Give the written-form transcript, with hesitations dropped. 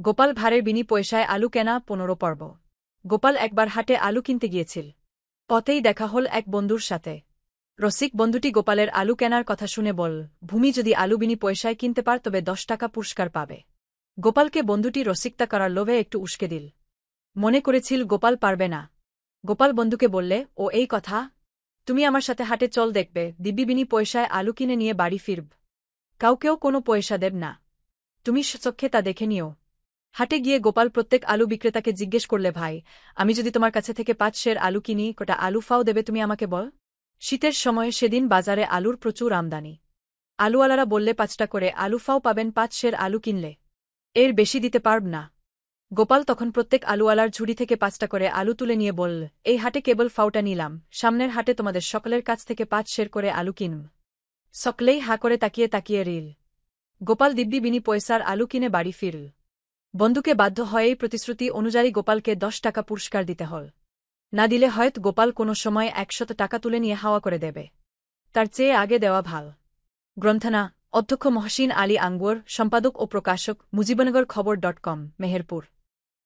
গোপাল ভাঁড়ের বিনি পয়সায় আলু কেনা 15 পর্ব। গোপাল একবার হাটে আলু কিনতে গিয়েছিল। পথেই দেখা হল এক বন্ধুর সাথে। রসিক বন্ধুটি গোপালের আলু কেনার কথা শুনে বল, ভূমি যদি আলু বিনি পয়সায় কিনতে পার তবে 10 টাকা পুরস্কার পাবে। গোপালকে বন্ধুটি রসিকতা করার লোভে একটু উস্কে দিল। মনে করেছিল গোপাল পারবে না। গোপাল বন্ধুকে বললে, ও এই কথা, তুমি আমার সাথে হাটে চল, দেখবে দিব্যি বিনি পয়সায় আলু কিনে নিয়ে বাড়ি ফিরব। কাউকেও কোনো পয়সা দেব না, তুমি চোখে তা দেখে নিও। হাটে গিয়ে গোপাল প্রত্যেক আলু বিক্রেতাকে জিজ্ঞেস করলে, ভাই, আমি যদি তোমার কাছে থেকে 5 সের আলু কিনি, কটা আলু ফাও দেবে তুমি আমাকে বল। শীতের সময়ে সেদিন বাজারে আলুর প্রচুর আমদানি। আলুওয়ালারা বললে 5টা করে আলু ফাও পাবেন 5 সের আলু কিনলে, এর বেশি দিতে পারব না। গোপাল তখন প্রত্যেক আলুওয়ালার ঝুড়ি থেকে 5টা করে আলু তুলে নিয়ে বলল, এই হাটে কেবল ফাওটা নিলাম, সামনের হাটে তোমাদের সকলের কাছ থেকে 5 সের করে আলু কিনব। সকলেই হা করে তাকিয়ে তাকিয়ে রিল। গোপাল দিব্যি বিনি পয়সার আলু কিনে বাড়ি ফিরল। বন্ধুকে বাধ্য হয়েই প্রতিশ্রুতি অনুযায়ী গোপালকে 10 টাকা পুরস্কার দিতে হল। না দিলে হয়তো গোপাল কোনো সময় 100 টাকা তুলে নিয়ে হাওয়া করে দেবে, তার চেয়ে আগে দেওয়া ভাল। গ্রন্থনা অধ্যক্ষ মহসিন আলী আঙ্গুর, সম্পাদক ও প্রকাশক মুজিবনগর খবর.com, মেহেরপুর।